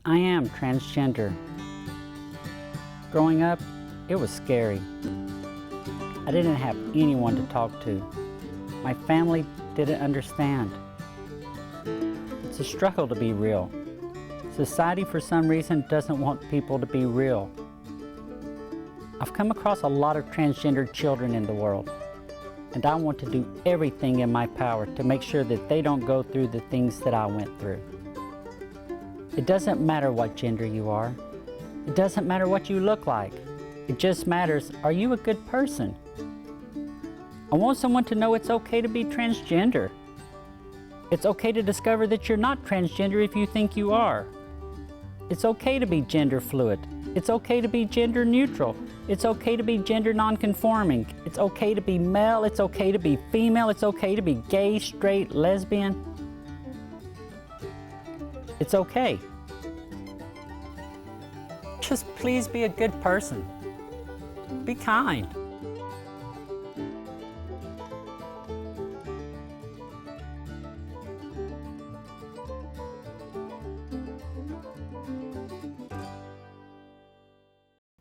I am transgender. Growing up, it was scary. I didn't have anyone to talk to. My family didn't understand. It's a struggle to be real. Society, for some reason, doesn't want people to be real. I've come across a lot of transgender children in the world, and I want to do everything in my power to make sure that they don't go through the things that I went through. It doesn't matter what gender you are. It doesn't matter what you look like. It just matters, are you a good person? I want someone to know it's okay to be transgender. It's okay to discover that you're not transgender if you think you are. It's okay to be gender fluid. It's okay to be gender neutral. It's okay to be gender non-conforming. It's okay to be male. It's okay to be female. It's okay to be gay, straight, lesbian. It's okay. Just please be a good person. Be kind.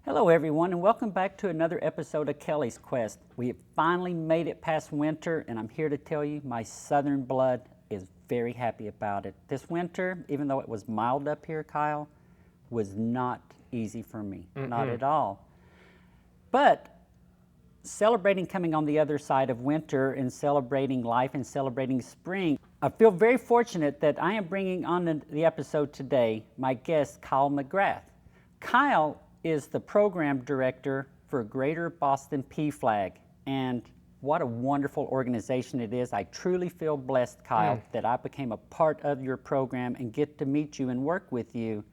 Hello everyone, and welcome back to another episode of Kelly's Quest. We have finally made it past winter, and I'm here to tell you my southern blood is very happy about it. This winter, even though it was mild up here, Kyle, was not easy for me, not at all. But celebrating coming on the other side of winter and celebrating life and celebrating spring, I feel very fortunate that I am bringing on the episode today my guest, Kyle Megrath. Kyle is the program director for Greater Boston PFLAG, and what a wonderful organization it is. I truly feel blessed, Kyle, that I became a part of your program and get to meet you and work with you.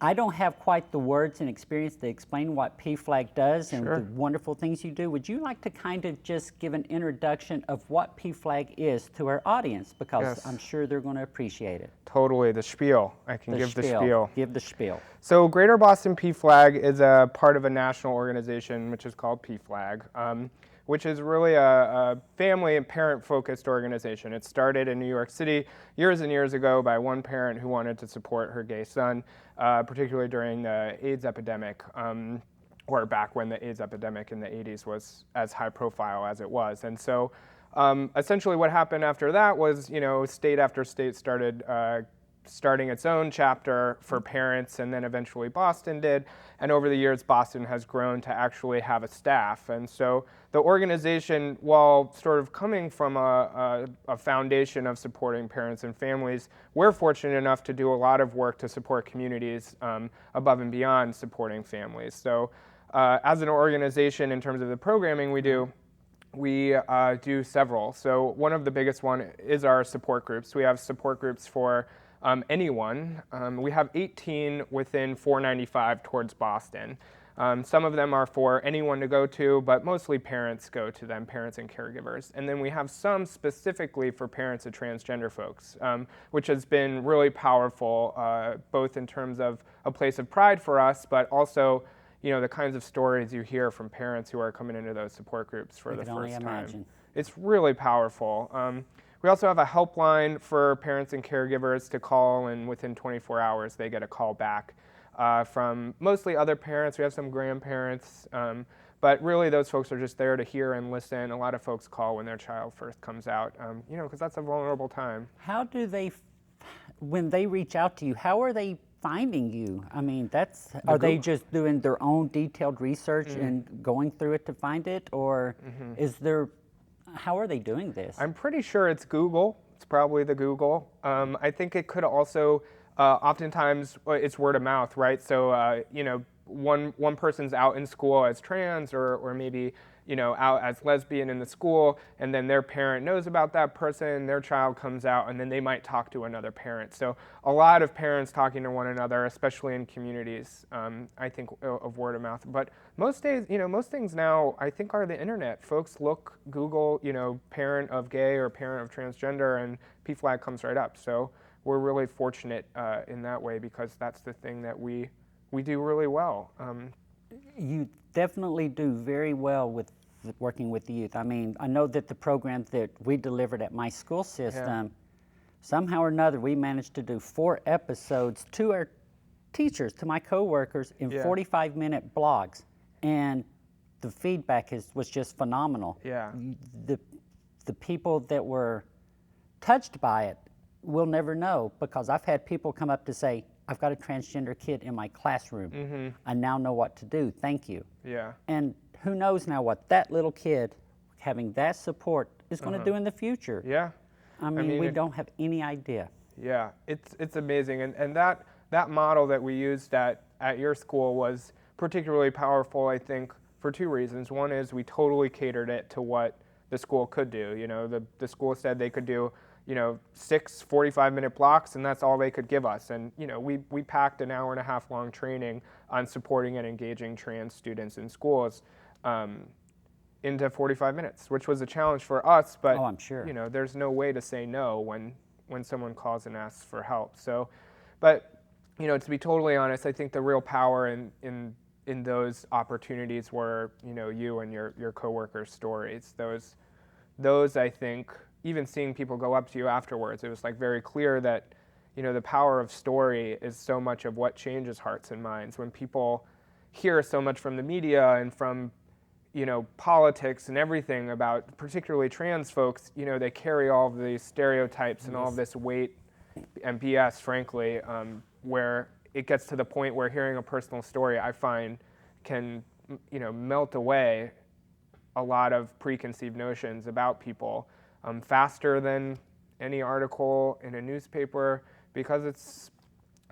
I don't have quite the words and experience to explain what PFLAG does and the wonderful things you do. Would you like to kind of just give an introduction of what PFLAG is to our audience? Because I'm sure they're going to appreciate it. Totally, the spiel. I can give the spiel. Give the spiel. So Greater Boston PFLAG is a part of a national organization which is called PFLAG, which is really a family and parent-focused organization. It started in New York City years and years ago by one parent who wanted to support her gay son, particularly during the AIDS epidemic, or back when the AIDS epidemic in the 80s was as high profile as it was. And so essentially what happened after that was, state after state started starting its own chapter for parents, and then eventually Boston did. And over the years, Boston has grown to actually have a staff. And so the organization, while sort of coming from a foundation of supporting parents and families, we're fortunate enough to do a lot of work to support communities above and beyond supporting families. So as an organization, in terms of the programming we do several. So one of the biggest one is our support groups. We have support groups for anyone. We have 18 within 495 towards Boston. Some of them are for anyone to go to, but mostly parents go to them, parents and caregivers. And then we have some specifically for parents of transgender folks, which has been really powerful, both in terms of a place of pride for us, but also the kinds of stories you hear from parents who are coming into those support groups for the first time. It's really powerful. We also have a helpline for parents and caregivers to call, and within 24 hours they get a call back from mostly other parents. We have some grandparents, but really those folks are just there to hear and listen. A lot of folks call when their child first comes out, because that's a vulnerable time. How do they, when they reach out to you, how are they finding you? I mean, are they just doing their own detailed research and going through it to find it, or how are they doing this? I'm pretty sure it's Google. It's probably the Google. I think it could also, oftentimes it's word of mouth, right? So, one person's out in school as trans or maybe, out as lesbian in the school, and then their parent knows about that person, their child comes out, and then they might talk to another parent. So a lot of parents talking to one another, especially in communities, I think of word of mouth. But most days, most things now, I think, are the internet. Folks Google, parent of gay or parent of transgender, and PFLAG comes right up. So we're really fortunate in that way, because that's the thing that we do really well. You definitely do very well with working with the youth. I mean, I know that the program that we delivered at my school system somehow or another, we managed to do 4 episodes to our teachers, to my coworkers, in 45-minute blogs, and the feedback was just phenomenal. Yeah. The people that were touched by it will never know, because I've had people come up to say, I've got a transgender kid in my classroom. I now know what to do. Thank you. Yeah. And who knows now what that little kid having that support is going to do in the future. Yeah. I mean, we don't have any idea. Yeah, it's amazing. And that model that we used at your school was particularly powerful, I think, for 2 reasons. One is we totally catered it to what the school could do. You know, the school said they could do, 6 45-minute blocks, and that's all they could give us. And, we packed an hour-and-a-half long training on supporting and engaging trans students in schools into 45 minutes, which was a challenge for us, but I'm sure. There's no way to say no when someone calls and asks for help. So, but, to be totally honest, I think the real power in those opportunities were, you and your coworkers' stories. Those, I think, even seeing people go up to you afterwards, it was like very clear that, the power of story is so much of what changes hearts and minds. When people hear so much from the media and from, politics and everything about particularly trans folks, they carry all of these stereotypes and all of this weight and BS, frankly, where it gets to the point where hearing a personal story, I find, can, melt away a lot of preconceived notions about people faster than any article in a newspaper, because it's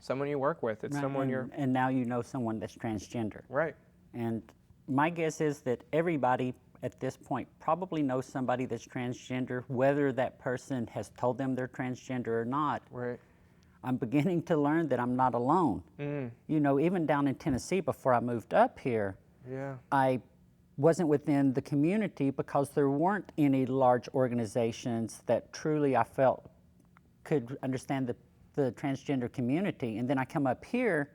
someone you work with. It's someone you're... And now you know someone that's transgender. Right. And my guess is that everybody at this point probably knows somebody that's transgender, whether that person has told them they're transgender or not. Right. I'm beginning to learn that I'm not alone. Even down in Tennessee before I moved up here, I wasn't within the community because there weren't any large organizations that truly I felt could understand the transgender community. And then I come up here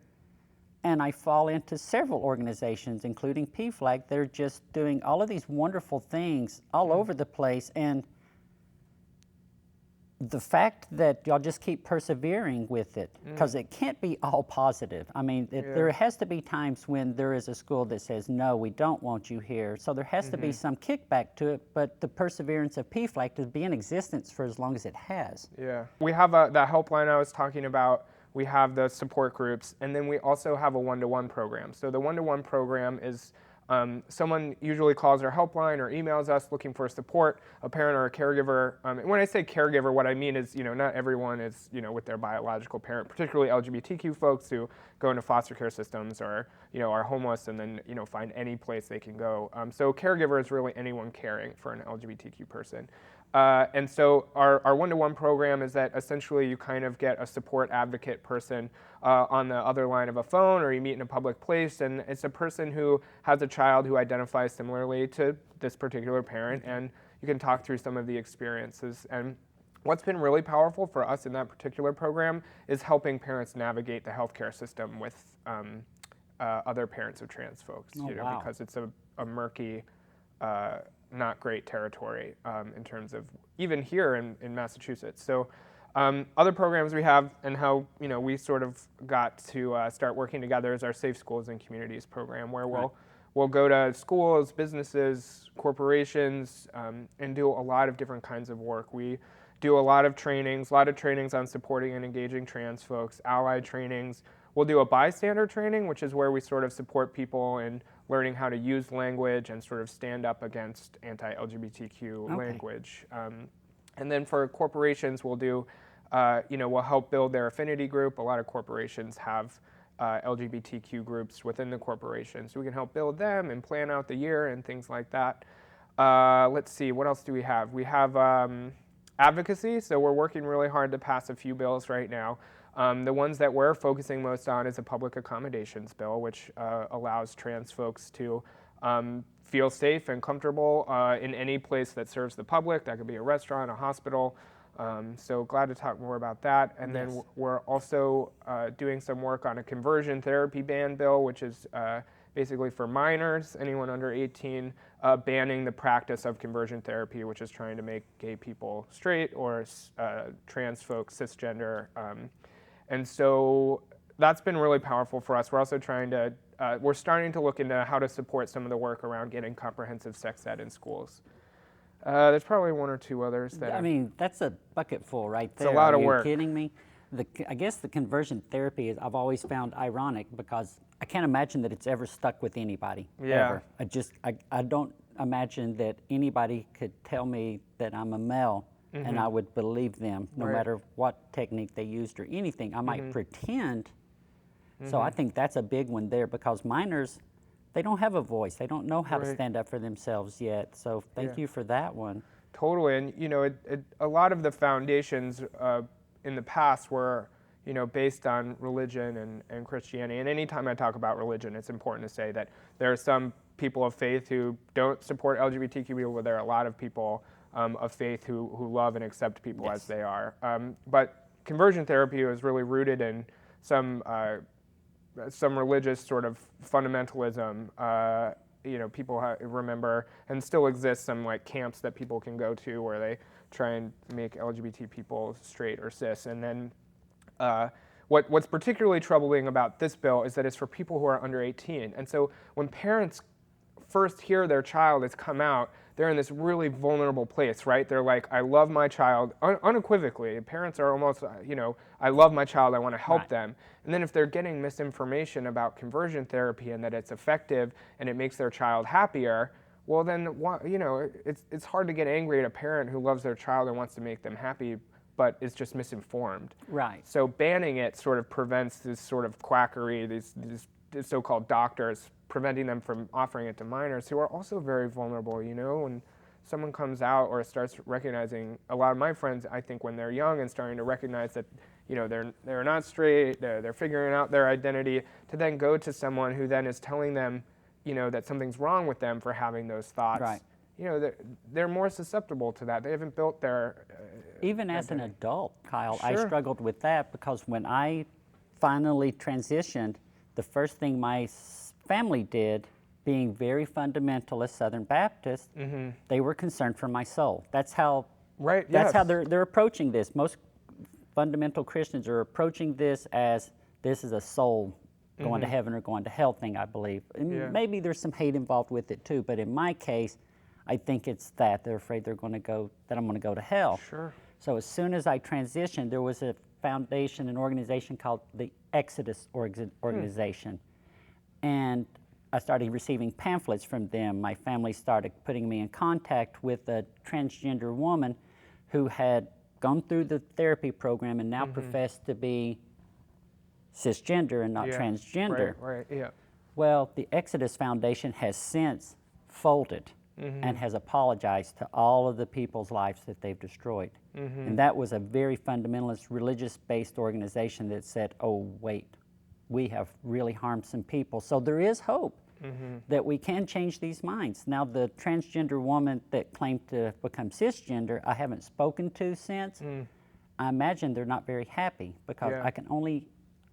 and I fall into several organizations, including PFLAG, that are just doing all of these wonderful things all over the place. And the fact that y'all just keep persevering with it, because it can't be all positive. I mean, there has to be times when there is a school that says, no, we don't want you here. So there has to be some kickback to it, but the perseverance of PFLAG to be in existence for as long as it has. Yeah. We have that helpline I was talking about. We have the support groups, and then we also have a one-to-one program. So the one-to-one program is someone usually calls our helpline or emails us looking for support, a parent or a caregiver. And when I say caregiver, what I mean is, not everyone is, with their biological parent, particularly LGBTQ folks who go into foster care systems or, are homeless and then, find any place they can go. So caregiver is really anyone caring for an LGBTQ person. And so our one-to-one program is that essentially you kind of get a support advocate person on the other line of a phone, or you meet in a public place, and it's a person who has a child who identifies similarly to this particular parent, and you can talk through some of the experiences. And what's been really powerful for us in that particular program is helping parents navigate the healthcare system with other parents of trans folks, Wow. because it's a murky, not great territory in terms of even here in Massachusetts. So other programs we have and how we sort of got to start working together is our Safe Schools and Communities program, where we'll go to schools, businesses, corporations, and do a lot of different kinds of work. We do a lot of trainings on supporting and engaging trans folks, allied trainings. We'll do a bystander training, which is where we sort of support people in learning how to use language and sort of stand up against anti-LGBTQ language. And then for corporations, we'll do, we'll help build their affinity group. A lot of corporations have LGBTQ groups within the corporation, so we can help build them and plan out the year and things like that. Let's see, what else do we have? We have advocacy, so we're working really hard to pass a few bills right now. The ones that we're focusing most on is a public accommodations bill, which allows trans folks to feel safe and comfortable in any place that serves the public. That could be a restaurant, a hospital. So glad to talk more about that. And Yes. then we're also doing some work on a conversion therapy ban bill, which is basically for minors, anyone under 18, banning the practice of conversion therapy, which is trying to make gay people straight or trans folks cisgender. And so that's been really powerful for us. We're also trying to, we're starting to look into how to support some of the work around getting comprehensive sex ed in schools. There's probably one or two others that I mean, that's a bucket full right there. It's a lot of work. Are you kidding me? I guess the conversion therapy is, I've always found ironic because I can't imagine that it's ever stuck with anybody, Yeah. ever. I don't imagine that anybody could tell me that I'm a male and I would believe them no Right. matter what technique they used or anything. I might pretend. So I think that's a big one there because minors, they don't have a voice. They don't know how to Right. stand up for themselves yet. So thank Yeah. you for that one. Totally, and you know, a lot of the foundations in the past were, you know, based on religion and Christianity. And anytime I talk about religion, it's important to say that there are some people of faith who don't support LGBTQ people, but there are a lot of people of faith who love and accept people Yes. as they are. But conversion therapy was really rooted in some religious sort of fundamentalism. You know, people remember, and still exists, some like camps that people can go to where they try and make LGBT people straight or cis. And then what's particularly troubling about this bill is that it's for people who are under 18. And so when parents first hear their child has come out, they're in this really vulnerable place, right? They're like, I love my child, unequivocally. Parents are almost, you know, I love my child, I want to help Right. them. And then if they're getting misinformation about conversion therapy and that it's effective and it makes their child happier, well then, you know, it's hard to get angry at a parent who loves their child and wants to make them happy, but is just misinformed. Right. So banning it sort of prevents this sort of quackery, these so-called doctors, preventing them from offering it to minors who are also very vulnerable, you know, when someone comes out or starts recognizing, a lot of my friends, I think when they're young and starting to recognize that, you know, they're not straight, they're figuring out their identity, to then go to someone who then is telling them, you know, that something's wrong with them for having those thoughts. Right. You know, they're more susceptible to that. They haven't built their Even as an adult, Kyle, I Sure. struggled with that because when I finally transitioned, the first thing my family did, being very fundamentalist Southern Baptist, they were concerned for my soul. That's how Right, That's yes. how they're approaching this. Most fundamental Christians are approaching this as this is a soul going to heaven or going to hell thing, I believe. And Yeah. maybe there's some hate involved with it too, but in my case, I think it's that they're afraid that I'm going to go to hell. Sure. So as soon as I transitioned, there was a foundation, an organization called the Exodus organization. And I started receiving pamphlets from them. My family started putting me in contact with a transgender woman who had gone through the therapy program and now professed to be cisgender and not Yeah. transgender. Right, yeah. Well, the Exodus Foundation has since folded and has apologized to all of the people's lives that they've destroyed. And that was a very fundamentalist, religious-based organization that said, oh, wait, we have really harmed some people. So there is hope that we can change these minds. Now, the transgender woman that claimed to become cisgender, I haven't spoken to since. I imagine they're not very happy because Yeah.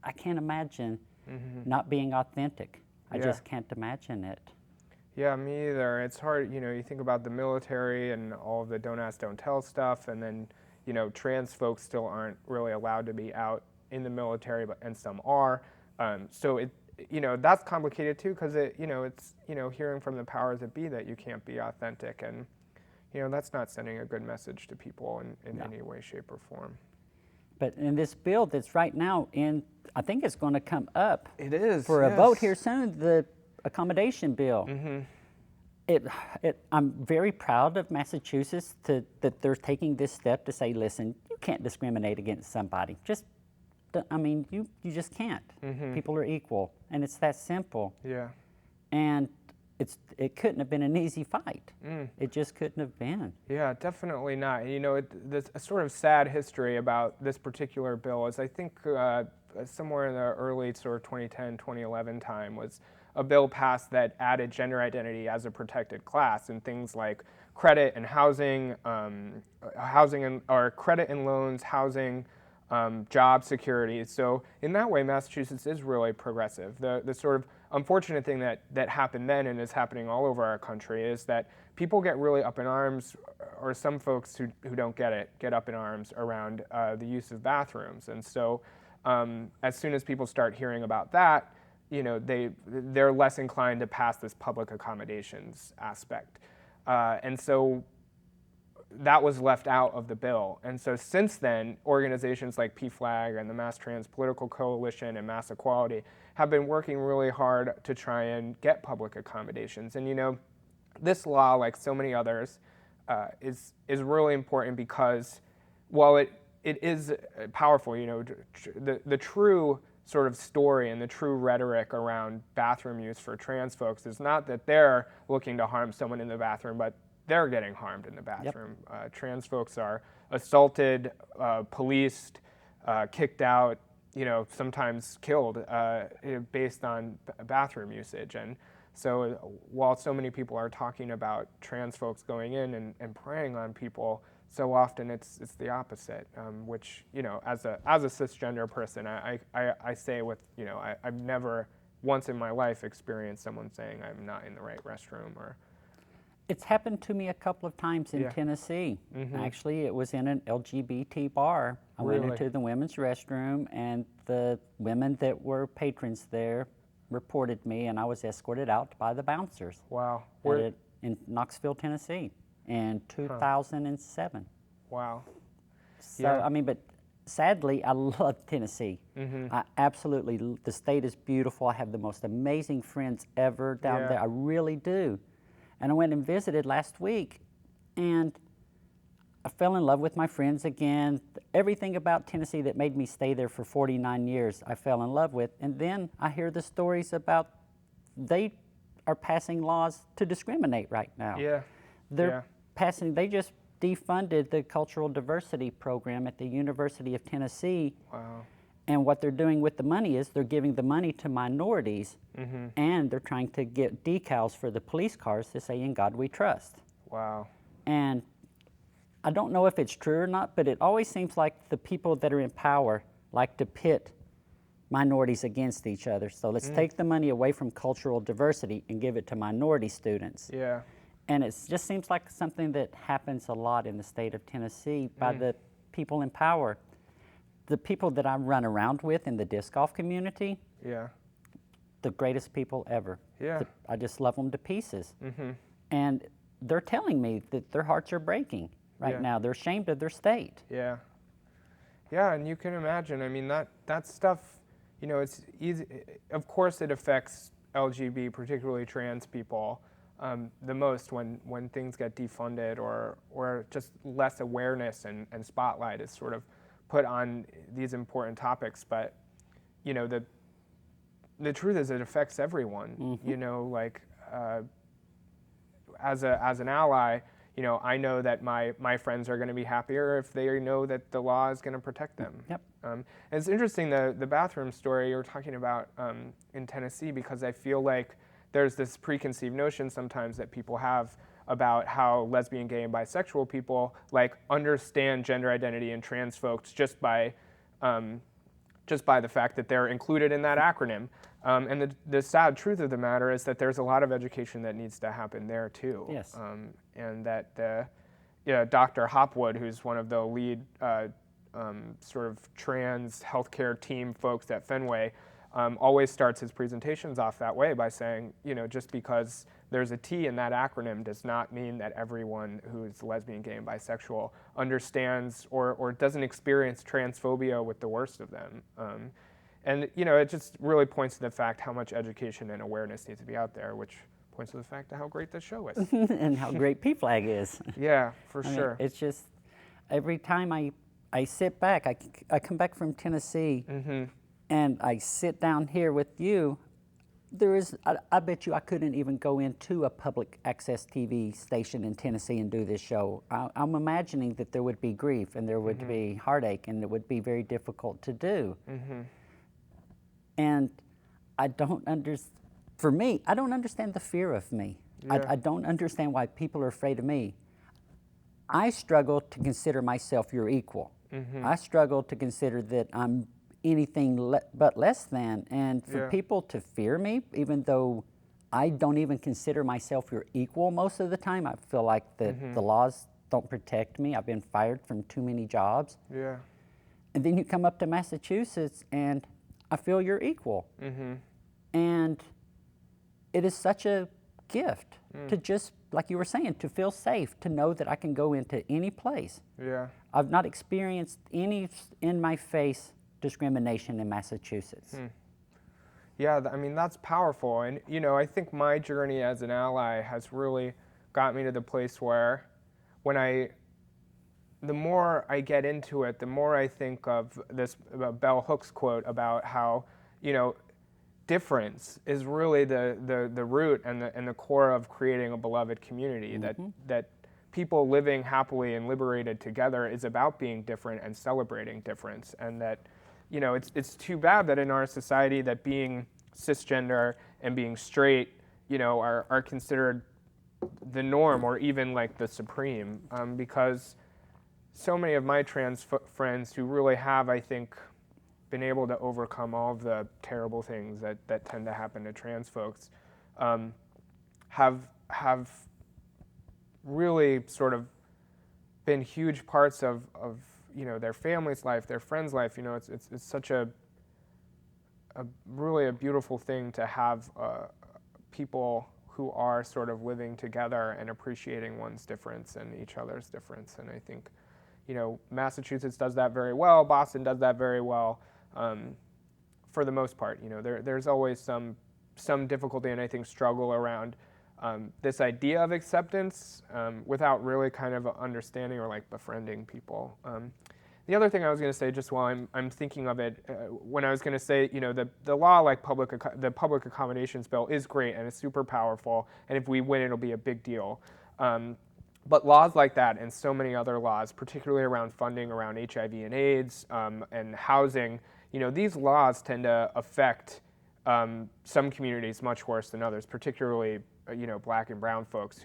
I can't imagine not being authentic. I Yeah. just can't imagine it. Yeah, me either. It's hard, you know, you think about the military and all of the don't ask, don't tell stuff, and then, you know, trans folks still aren't really allowed to be out in the military, and some are. So it, you know, that's complicated too, because it, you know, it's, you know, hearing from the powers that be that you can't be authentic, and, you know, that's not sending a good message to people in any way, shape, or form. But in this bill that's right now I think it's going to come up It is for a vote here soon, the accommodation bill. I'm very proud of Massachusetts that they're taking this step to say, listen, you can't discriminate against somebody. You just can't. People are equal, and it's that simple. Yeah. And it couldn't have been an easy fight. It just couldn't have been. Yeah, definitely not. You know, there's a sort of sad history about this particular bill is I think somewhere in the early sort of 2010, 2011 time was a bill passed that added gender identity as a protected class and things like credit and housing, or credit and loans, housing, job security. So in that way, Massachusetts is really progressive. The sort of unfortunate thing that happened then and is happening all over our country is that people get really up in arms, or some folks who don't get it, get up in arms around the use of bathrooms. And so as soon as people start hearing about that, they're less inclined to pass this public accommodations aspect. And so that was left out of the bill. And so since then, organizations like PFLAG and the Mass Trans Political Coalition and Mass Equality have been working really hard to try and get public accommodations. And this law, like so many others, is really important because while it is powerful, the true sort of story and the true rhetoric around bathroom use for trans folks is not that they're looking to harm someone in the bathroom, but they're getting harmed in the bathroom. Yep. Trans folks are assaulted, policed, kicked out, sometimes killed based on bathroom usage. And so while so many people are talking about trans folks going in and preying on people, so often it's the opposite, which, as a cisgender person, I say with, I've never once in my life experienced someone saying I'm not in the right restroom or. It's happened to me a couple of times in Tennessee. Mm-hmm. Actually, it was in an LGBT bar. I went into the women's restroom, and the women that were patrons there reported me, and I was escorted out by the bouncers. Wow. In Knoxville, Tennessee, in 2007. Wow. So, but sadly, I love Tennessee. Mm-hmm. I absolutely, the state is beautiful. I have the most amazing friends ever down there. I really do. And I went and visited last week, and I fell in love with my friends again. Everything about Tennessee that made me stay there for 49 years, I fell in love with. And then I hear the stories about they are passing laws to discriminate right now. Yeah. They just defunded the cultural diversity program at the University of Tennessee. Wow. And what they're doing with the money is they're giving the money to minorities, mm-hmm. and they're trying to get decals for the police cars to say, "In God We Trust." Wow. And I don't know if it's true or not, but it always seems like the people that are in power like to pit minorities against each other. So let's take the money away from cultural diversity and give it to minority students. Yeah. And it just seems like something that happens a lot in the state of Tennessee by the people in power. The people that I run around with in the disc golf community, the greatest people ever. Yeah. I just love them to pieces. Mm-hmm. And they're telling me that their hearts are breaking right now. They're ashamed of their state. Yeah. Yeah, and you can imagine, that stuff, it's easy. Of course it affects LGBT, particularly trans people, the most when things get defunded or just less awareness and spotlight is sort of put on these important topics. But the truth is it affects everyone. Mm-hmm. As an ally, I know that my friends are going to be happier if they know that the law is going to protect them. Yep. And it's interesting the bathroom story you're talking about in Tennessee, because I feel like there's this preconceived notion sometimes that people have about how lesbian, gay, and bisexual people understand gender identity and trans folks just by the fact that they're included in that acronym. And the sad truth of the matter is that there's a lot of education that needs to happen there too. Yes. And that Dr. Hopwood, who's one of the lead sort of trans healthcare team folks at Fenway, always starts his presentations off that way by saying, just because there's a T in that acronym does not mean that everyone who's lesbian, gay, and bisexual understands or doesn't experience transphobia with the worst of them. And it just really points to the fact how much education and awareness needs to be out there, which points to the fact of how great this show is. And how great PFLAG is. Yeah, for sure. It's just, every time I sit back, I come back from Tennessee, mm-hmm. and I sit down here with you, I bet you I couldn't even go into a public access TV station in Tennessee and do this show. I'm imagining that there would be grief and there would mm-hmm. be heartache, and it would be very difficult to do. Mm-hmm. And I don't understand the fear of me. Yeah. I don't understand why people are afraid of me. I struggle to consider myself your equal. I struggle to consider that I'm anything but less than. And for Yeah. people to fear me, even though I don't even consider myself your equal most of the time, I feel like that the laws don't protect me. I've been fired from too many jobs. Yeah. And then you come up to Massachusetts and I feel you're equal. And it is such a gift to just, like you were saying, to feel safe, to know that I can go into any place. Yeah. I've not experienced any in my face discrimination in Massachusetts. Yeah, I mean, that's powerful. And, you know, I think my journey as an ally has really got me to the place where the more I get into it, the more I think of this Bell Hooks quote about how, you know, difference is really the root and the core of creating a beloved community. That people living happily and liberated together is about being different and celebrating difference. And that, you know, it's too bad that in our society that being cisgender and being straight, you know, are considered the norm or even like the supreme, because so many of my trans friends who really have, I think, been able to overcome all of the terrible things that tend to happen to trans folks, have really sort of been huge parts of you know, their family's life, their friends' life. You know, it's such a really a beautiful thing to have people who are sort of living together and appreciating one's difference and each other's difference. And I think, you know, Massachusetts does that very well. Boston does that very well, for the most part. You know, there's always some difficulty and I think struggle around this idea of acceptance without really kind of understanding or like befriending people. The other thing I was going to say, just while I'm thinking of it, when I was going to say, you know, the law like the public accommodations bill is great and it's super powerful, and if we win, it'll be a big deal. But laws like that and so many other laws, particularly around funding around HIV and AIDS and housing, you know, these laws tend to affect some communities much worse than others, particularly, you know, black and brown folks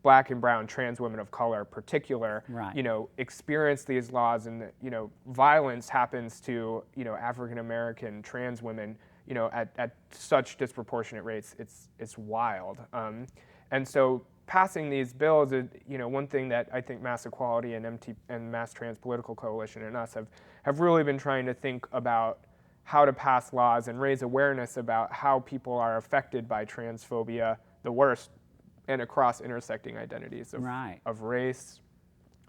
black and brown trans women of color in particular, Right. you know, experience these laws, and, you know, violence happens to, you know, African American trans women, you know, at such disproportionate rates. It's wild. And so passing these bills, you know, one thing that I think Mass Equality and Mass Trans Political Coalition and us have really been trying to think about how to pass laws and raise awareness about how people are affected by transphobia the worst and across intersecting identities of, Right. of race,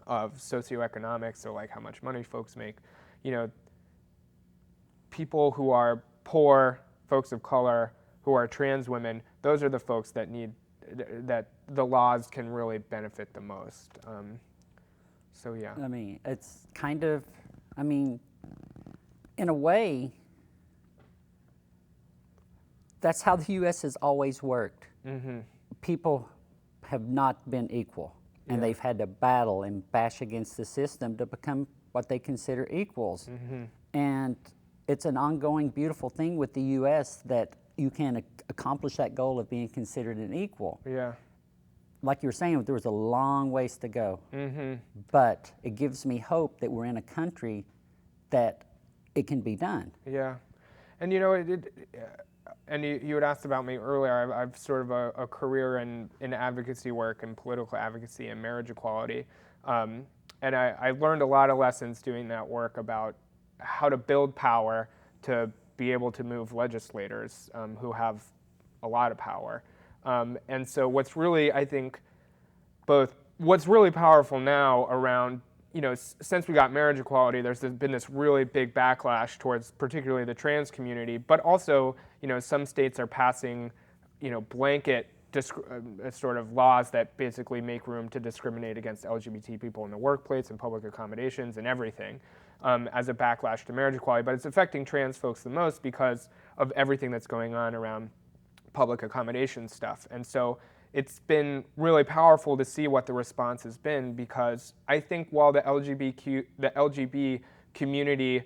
of socioeconomics, so like how much money folks make. You know, people who are poor, folks of color, who are trans women, those are the folks that the laws can really benefit the most. So yeah. I mean, it's kind of, I mean, in a way, that's how the U.S. has always worked. People have not been equal, and they've had to battle and bash against the system to become what they consider equals. And it's an ongoing beautiful thing with the U.S. that you can accomplish that goal of being considered an equal. Yeah. Like you were saying, there was a long ways to go. But it gives me hope that we're in a country that it can be done. Yeah. And you know, and you had asked about me earlier. I've sort of a career in advocacy work and political advocacy and marriage equality. And I learned a lot of lessons doing that work about how to build power to be able to move legislators who have a lot of power. And so what's really, I think, what's really powerful now around, you know, since we got marriage equality, there's been this really big backlash towards particularly the trans community, but also, you know, some states are passing, you know, blanket sort of laws that basically make room to discriminate against LGBT people in the workplace and public accommodations and everything as a backlash to marriage equality. But it's affecting trans folks the most because of everything that's going on around public accommodation stuff. And so it's been really powerful to see what the response has been, because I think while the LGBT community,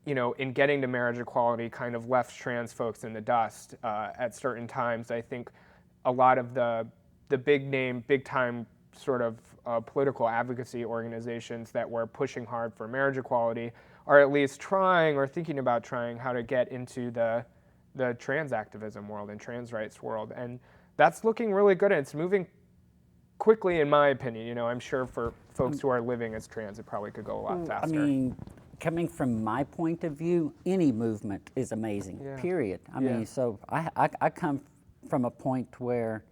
you know, in getting to marriage equality kind of left trans folks in the dust at certain times, I think a lot of the big time sort of political advocacy organizations that were pushing hard for marriage equality are at least trying or thinking about trying how to get into the trans activism world and trans rights world. And that's looking really good, and it's moving quickly, in my opinion. You know, I'm sure for folks who are living as trans, it probably could go a lot faster. I mean, coming from my point of view, any movement is amazing, period. I mean, so I come from a point where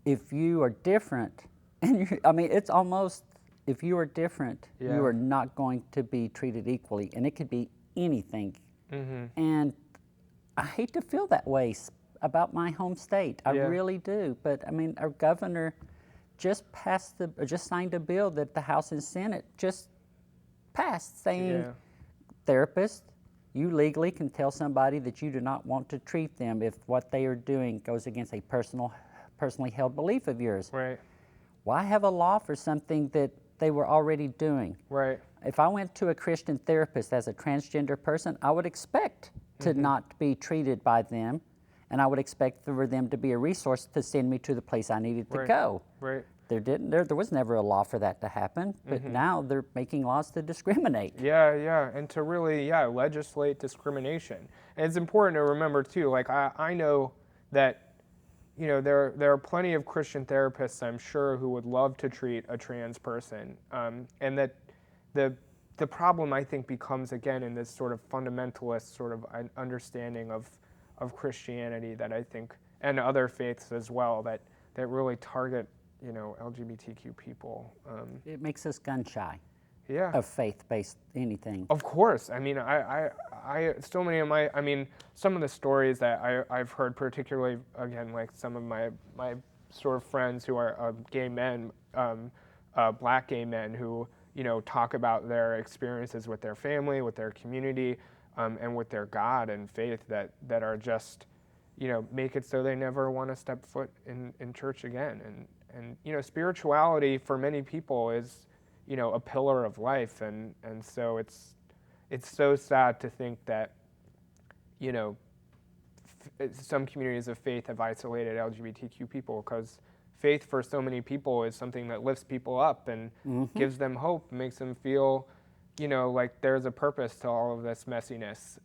if you are different, and I mean, it's almost, if you are different, you are not going to be treated equally, and it could be anything. And I hate to feel that way about my home state. I really do. But I mean, our governor just signed a bill that the House and Senate just passed, saying, therapists, you legally can tell somebody that you do not want to treat them if what they are doing goes against a personally held belief of yours. Right. Why have a law for something that they were already doing? Right. If I went to a Christian therapist as a transgender person, I would expect to not be treated by them, and I would expect for them to be a resource to send me to the place I needed to go. Right. There was never a law for that to happen, but now they're making laws to discriminate. Yeah, and to really, legislate discrimination. And it's important to remember too, like I know that, you know, there are plenty of Christian therapists, I'm sure, who would love to treat a trans person, and that the problem, I think, becomes, again, in this sort of fundamentalist sort of understanding of Christianity that I think, and other faiths as well, that really target, you know, LGBTQ people. It makes us gun shy of faith-based anything. Of course. I mean, I so many of my, I mean, some of the stories that I've heard, particularly, again, like some of my sort of friends who are gay men, black gay men who, you know, talk about their experiences with their family, with their community, and with their God and faith that are just, you know, make it so they never want to step foot in church again. And you know, spirituality for many people is, you know, a pillar of life, and so it's so sad to think that, you know, some communities of faith have isolated LGBTQ people, because faith for so many people is something that lifts people up and gives them hope, makes them feel, you know, like there's a purpose to all of this messiness.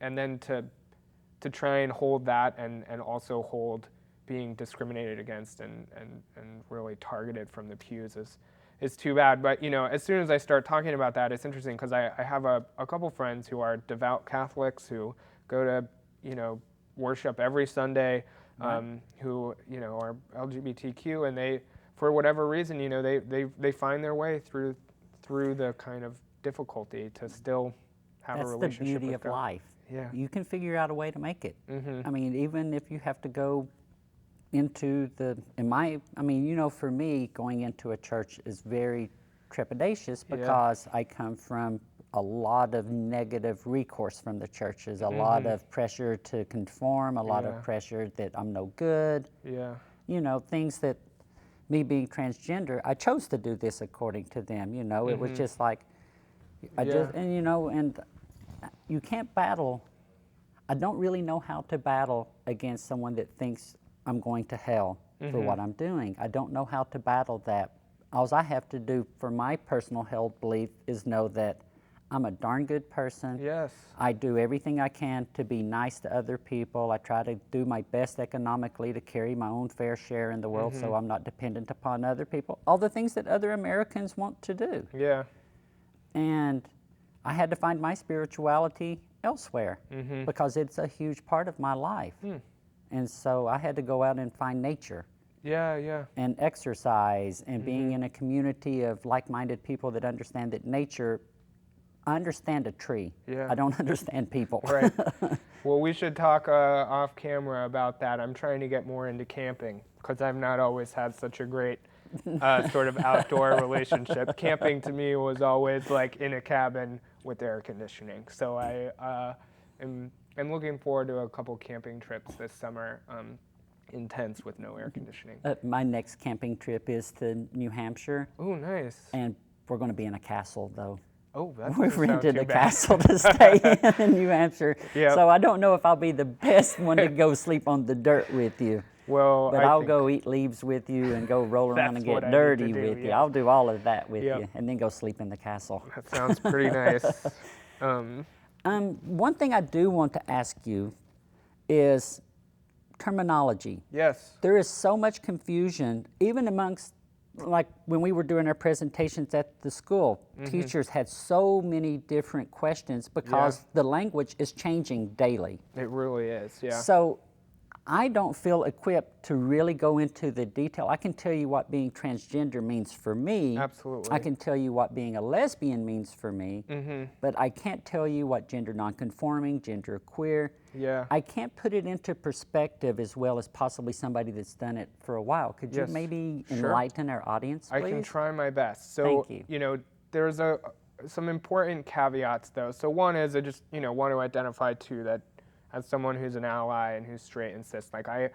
And then to try and hold that and also hold being discriminated against and really targeted from the pews is too bad. But, you know, as soon as I start talking about that, it's interesting, because I have a couple friends who are devout Catholics who go to, you know, worship every Sunday, who, you know, are LGBTQ, and they, for whatever reason, you know, they find their way through the kind of difficulty to still have a relationship with God. That's the beauty of life. Yeah. You can figure out a way to make it. I mean, even if you have to go into I mean, you know, for me, going into a church is very trepidatious, because I come from a lot of negative recourse from the churches, a lot of pressure to conform, a lot of pressure that I'm no good. You know, things that, me being transgender, I chose to do this according to them, you know. It was just like, and you know, and you can't battle. I don't really know how to battle against someone that thinks I'm going to hell for what I'm doing. I don't know how to battle that. All I have to do for my personal held belief is know that I'm a darn good person. Yes. I do everything I can to be nice to other people. I try to do my best economically to carry my own fair share in the world, so I'm not dependent upon other people. All the things that other Americans want to do. Yeah. And I had to find my spirituality elsewhere, because it's a huge part of my life. And so I had to go out and find nature. And exercise, and being in a community of like-minded people that understand that nature, I understand a tree. I don't understand people. Right. Well, we should talk off camera about that. I'm trying to get more into camping, because I've not always had such a great sort of outdoor relationship. Camping to me was always like in a cabin with air conditioning. So I am looking forward to a couple camping trips this summer, intense with no air conditioning. My next camping trip is to New Hampshire. Oh, nice. And we're going to be in a castle, though. Oh, that We've doesn't sound rented too a bad. castle to stay in New Hampshire. Yep. So I don't know if I'll be the best one to go sleep on the dirt with you. Well, But I'll go eat leaves with you and go roll around and get dirty with you. I'll do all of that with you, and then go sleep in the castle. That sounds pretty nice. One thing I do want to ask you is terminology. Yes. There is so much confusion, even amongst, like when we were doing our presentations at the school, teachers had so many different questions because the language is changing daily. It really is, yeah. So I don't feel equipped to really go into the detail. I can tell you what being transgender means for me. Absolutely. I can tell you what being a lesbian means for me, but I can't tell you what gender nonconforming, gender queer. Yeah. I can't put it into perspective as well as possibly somebody that's done it for a while. Could you maybe enlighten our audience, please? I can try my best. So, Thank you. You know, there's some important caveats though. So one is I just, want to identify too that as someone who's an ally and who's straight and cis, like I,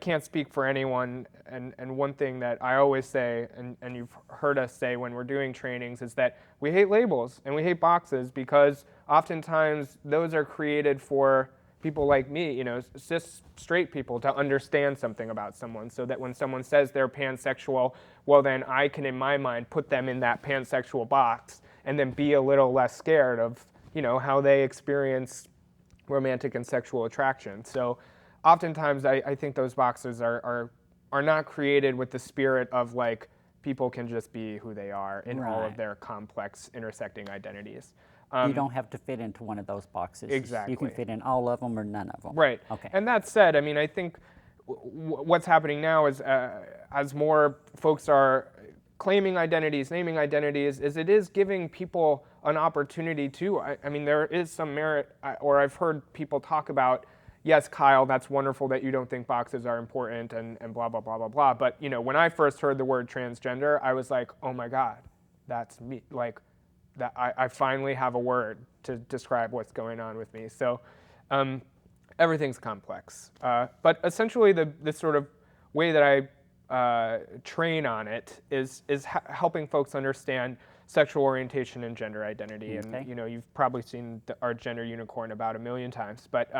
can't speak for anyone. And one thing that I always say, and you've heard us say when we're doing trainings, is that we hate labels and we hate boxes because oftentimes those are created for people like me, cis straight people, to understand something about someone, so that when someone says they're pansexual, well then I can in my mind put them in that pansexual box and then be a little less scared of, how they experience romantic and sexual attraction. So oftentimes I think those boxes are not created with the spirit of like people can just be who they are in all of their complex intersecting identities. You don't have to fit into one of those boxes. Exactly. You can fit in all of them or none of them. Right. Okay. And that said, I mean, I think what's happening now is as more folks are claiming identities, naming identities, is it is giving people an opportunity to. I mean, there is some merit, or I've heard people talk about, yes, Kyle, that's wonderful that you don't think boxes are important and blah, blah, blah, blah, blah. But, when I first heard the word transgender, I was like, oh my God, that's me. Like, that I finally have a word to describe what's going on with me. So everything's complex. But essentially the sort of way that I train on it is helping folks understand sexual orientation and gender identity. Okay. And you've probably seen our gender unicorn about 1 million times. But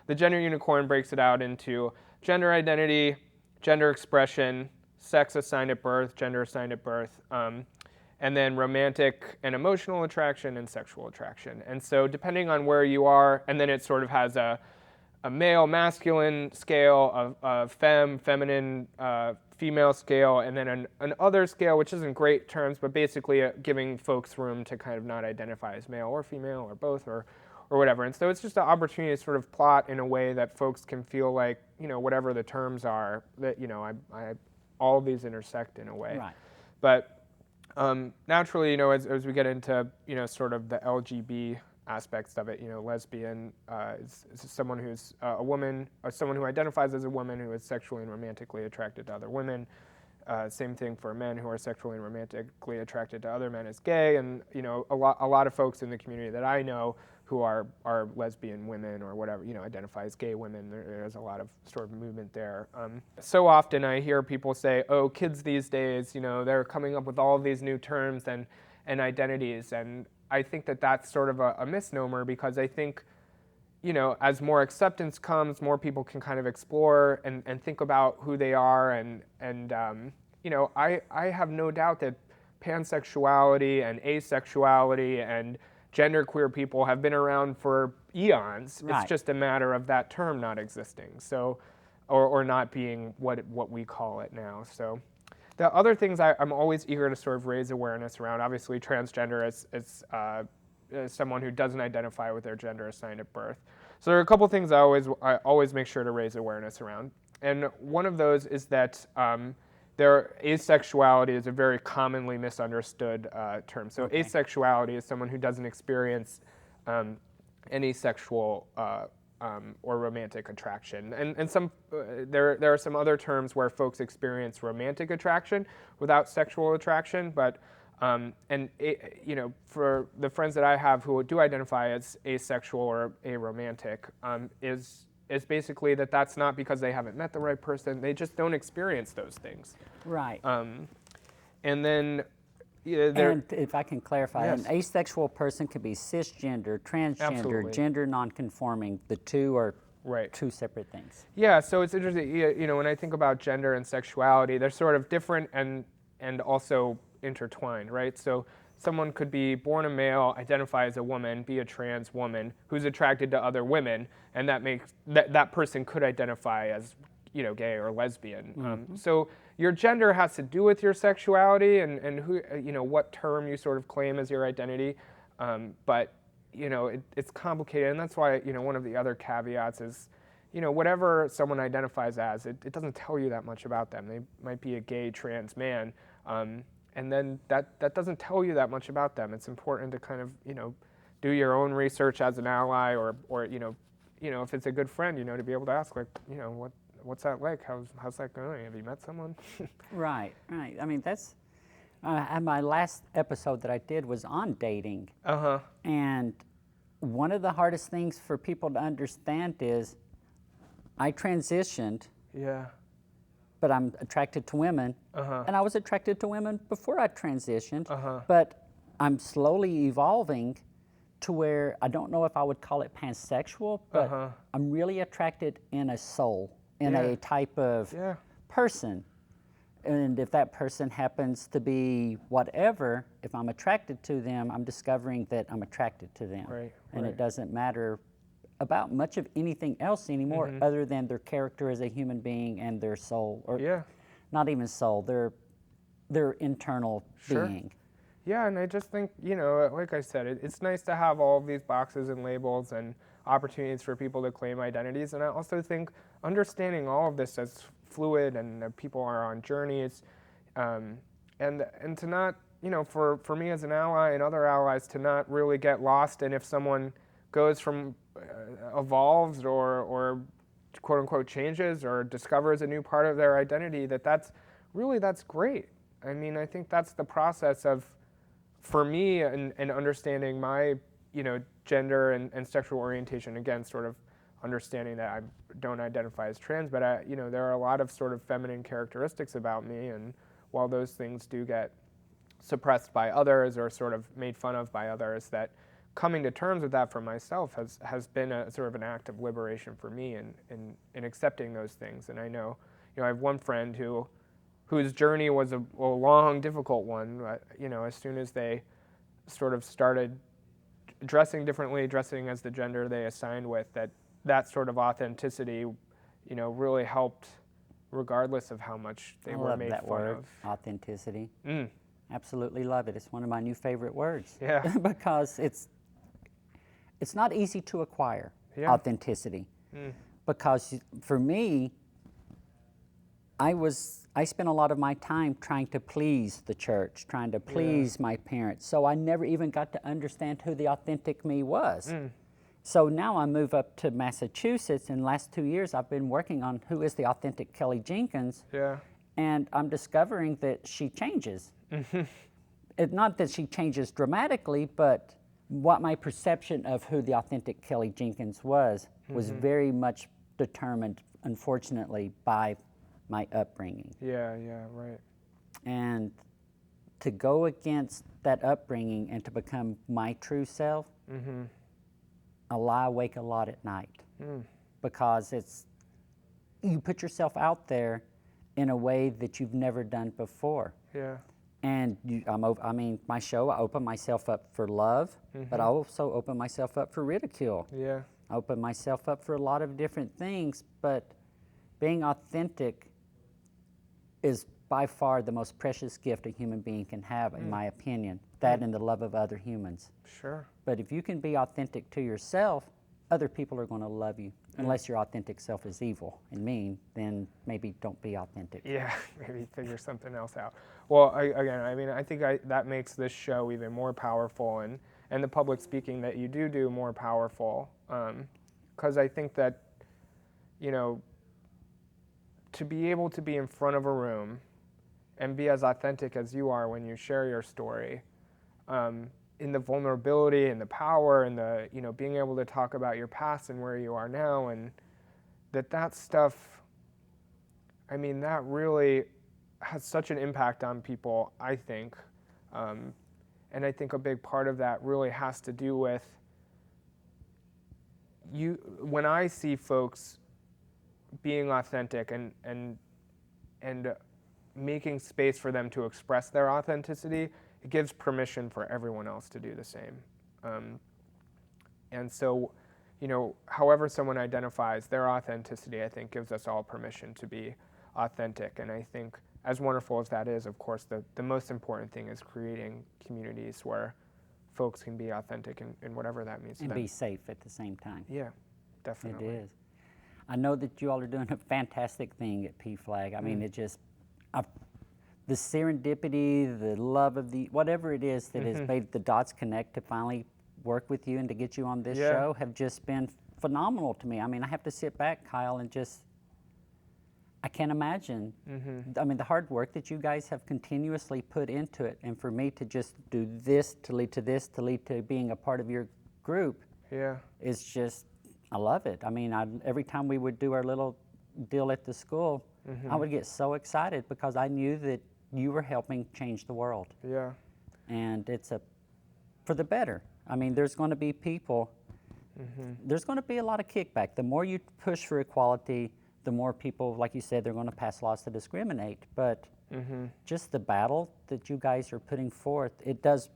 the gender unicorn breaks it out into gender identity, gender expression, sex assigned at birth, gender assigned at birth, and then romantic and emotional attraction and sexual attraction. And so depending on where you are, and then it sort of has a male masculine scale, of feminine female scale, and then an other scale, which isn't great terms, but basically giving folks room to kind of not identify as male or female or both or whatever. And so it's just an opportunity to sort of plot in a way that folks can feel like, whatever the terms are, that, I all of these intersect in a way. Right. But naturally, as we get into, sort of the LGBT aspects of it, lesbian is someone who's a woman, or someone who identifies as a woman who is sexually and romantically attracted to other women. Same thing for men who are sexually and romantically attracted to other men is gay, and a lot of folks in the community that I know who are lesbian women or whatever, identify as gay women. There's a lot of sort of movement there. So often I hear people say, oh, kids these days, they're coming up with all of these new terms and identities, and I think that that's sort of a misnomer, because I think, as more acceptance comes, more people can kind of explore and think about who they are, and I have no doubt that pansexuality and asexuality and genderqueer people have been around for eons. Right. It's just a matter of that term not existing, so, or not being what we call it now. So, the other things I'm always eager to sort of raise awareness around. Obviously, transgender is someone who doesn't identify with their gender assigned at birth. So there are a couple things I always make sure to raise awareness around, and one of those is that their asexuality is a very commonly misunderstood term. So asexuality is someone who doesn't experience any sexual or romantic attraction. And some there are some other terms where folks experience romantic attraction without sexual attraction, but for the friends that I have who do identify as asexual or aromantic, is basically that's not because they haven't met the right person. They just don't experience those things. Right. And then, and if I can clarify, yes. An asexual person could be cisgender, transgender, Absolutely. gender nonconforming. The two are Right. two separate things. Yeah, so it's interesting, when I think about gender and sexuality, they're sort of different and also intertwined, right? So someone could be born a male, identify as a woman, be a trans woman who's attracted to other women, and that makes that person could identify as, gay or lesbian. So your gender has to do with your sexuality and who, what term you sort of claim as your identity, but it's complicated, and that's why one of the other caveats is, whatever someone identifies as, it doesn't tell you that much about them. They might be a gay trans man, and then that doesn't tell you that much about them. It's important to kind of do your own research as an ally, or if it's a good friend, to be able to ask, like, what's that like? How's that going? Have you met someone? Right. I mean, that's my last episode that I did was on dating. And one of the hardest things for people to understand is I transitioned. Yeah. But I'm attracted to women. And I was attracted to women before I transitioned. But I'm slowly evolving to where I don't know if I would call it pansexual, but I'm really attracted in a soul, in a type of person. And if that person happens to be whatever, if I'm attracted to them, I'm discovering that I'm attracted to them. And it doesn't matter about much of anything else anymore other than their character as a human being and their soul, or not even soul, their internal being. Yeah, and I just think, like I said, it's nice to have all of these boxes and labels and opportunities for people to claim identities, and I also think understanding all of this as fluid and that people are on journeys, and to not, for me as an ally and other allies, to not really get lost in if someone goes from evolves or quote unquote changes or discovers a new part of their identity, that's great. I mean, I think that's the process of, for me, and understanding my gender and sexual orientation, again, sort of understanding that I don't identify as trans, but there are a lot of sort of feminine characteristics about me, and while those things do get suppressed by others or sort of made fun of by others, that coming to terms with that for myself has been a sort of an act of liberation for me in accepting those things. And I know, I have one friend whose journey was a long, difficult one. As soon as they sort of started dressing differently, dressing as the gender they assigned with, that sort of authenticity, really helped, regardless of how much they were made fun of. I love that word, authenticity. Absolutely love it. It's one of my new favorite words. Yeah. Because it's not easy to acquire, authenticity. Because for me, I spent a lot of my time trying to please the church, trying to please my parents. So I never even got to understand who the authentic me was. So now I move up to Massachusetts, and the last 2 years I've been working on who is the authentic Kelly Jenkins. And I'm discovering that she changes. Not that she changes dramatically, but what my perception of who the authentic Kelly Jenkins was very much determined, unfortunately, by my upbringing. Right. And to go against that upbringing and to become my true self, I lie awake a lot at night. Because you put yourself out there in a way that you've never done before. And my show, I open myself up for love, but I also open myself up for ridicule. I open myself up for a lot of different things, but being authentic is by far the most precious gift a human being can have, in my opinion. That and the love of other humans. But if you can be authentic to yourself, other people are going to love you. Unless your authentic self is evil and mean, then maybe don't be authentic. Maybe figure something else out. Well, I think that makes this show even more powerful, and the public speaking that you do more powerful. Because I think that, to be able to be in front of a room and be as authentic as you are when you share your story, in the vulnerability and the power and the, being able to talk about your past and where you are now, and that stuff, that really has such an impact on people, I think. And I think a big part of that really has to do with when I see folks being authentic and making space for them to express their authenticity, it gives permission for everyone else to do the same. And so, however someone identifies, their authenticity, I think, gives us all permission to be authentic. And I think, as wonderful as that is, of course, the most important thing is creating communities where folks can be authentic in whatever that means to them. And be safe at the same time. Yeah, definitely. It is. I know that you all are doing a fantastic thing at PFLAG. I mean, the serendipity, the love of whatever it is that has made the dots connect to finally work with you and to get you on this show have just been phenomenal to me. I mean, I have to sit back, Kyle, and I can't imagine. I mean, the hard work that you guys have continuously put into it, and for me to just do this to lead to this to lead to being a part of your group is just, I love it. I mean, every time we would do our little deal at the school, I would get so excited because I knew that you were helping change the world. Yeah. And it's for the better. I mean, there's going to be people, there's going to be a lot of kickback. The more you push for equality, the more people, like you said, they're going to pass laws to discriminate. But just the battle that you guys are putting forth, it does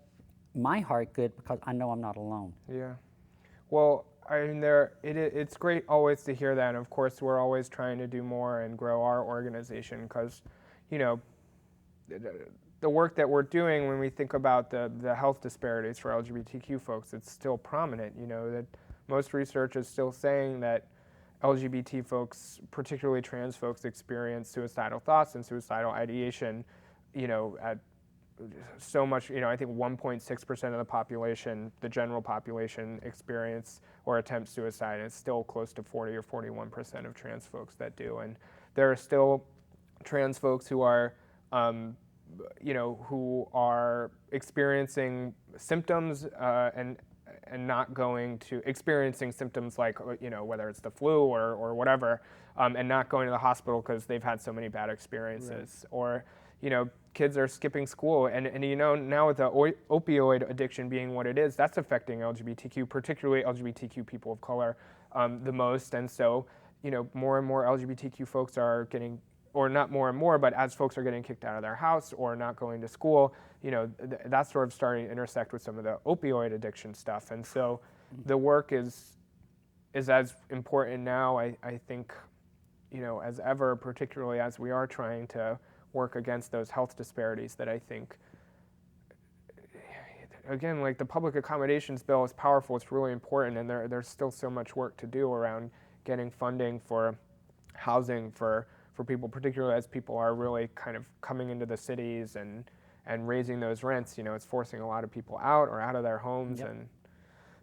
my heart good because I know I'm not alone. Yeah. Well, I mean, it's great always to hear that. And of course, we're always trying to do more and grow our organization because, the work that we're doing when we think about the health disparities for LGBTQ folks, it's still prominent. That most research is still saying that LGBT folks, particularly trans folks, experience suicidal thoughts and suicidal ideation, at so much, I think 1.6% of the population, the general population, experience or attempt suicide, and it's still close to 40 or 41% of trans folks that do. And there are still trans folks who are, who are experiencing symptoms and not going to, experiencing symptoms like, whether it's the flu or whatever, and not going to the hospital because they've had so many bad experiences. Right. Or, kids are skipping school, and now with the opioid addiction being what it is, that's affecting LGBTQ, particularly LGBTQ people of color, the most. And so, more and more LGBTQ folks are getting, or not more and more, but as folks are getting kicked out of their house or not going to school, that's sort of starting to intersect with some of the opioid addiction stuff. And so the work is as important now, I think, as ever, particularly as we are trying to work against those health disparities that I think, again, like the public accommodations bill is powerful, it's really important, and there's still so much work to do around getting funding for housing for people, particularly as people are really kind of coming into the cities and raising those rents. It's forcing a lot of people out or out of their homes. And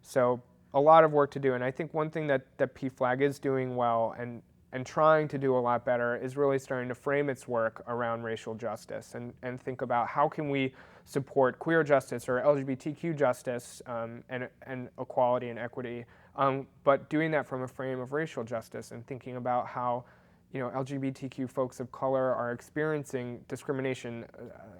so a lot of work to do. And I think one thing that PFLAG is doing well and trying to do a lot better is really starting to frame its work around racial justice and think about how can we support queer justice or LGBTQ justice and equality and equity, but doing that from a frame of racial justice and thinking about how LGBTQ folks of color are experiencing discrimination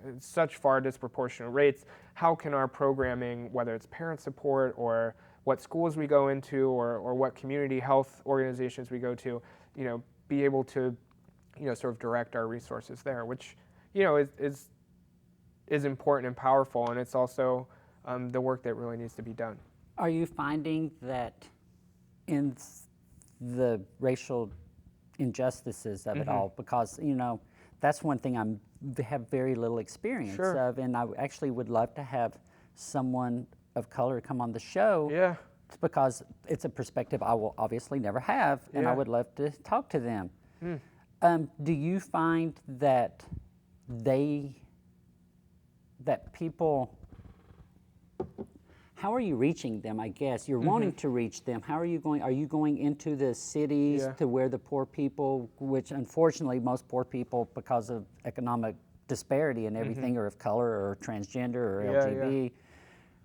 at such far disproportionate rates. How can our programming, whether it's parent support or what schools we go into or what community health organizations we go to, be able to, sort of direct our resources there, which, is important and powerful, and it's also the work that really needs to be done. Are you finding that in the racial injustices of it all, because that's one thing I have very little experience of, and I actually would love to have someone of color come on the show. It's because it's a perspective I will obviously never have, and I would love to talk to them. Do you find that people, how are you reaching them, I guess? You're wanting to reach them. How are you going? Are you going into the cities to where the poor people, which unfortunately most poor people, because of economic disparity and everything, are of color or transgender or LGBT?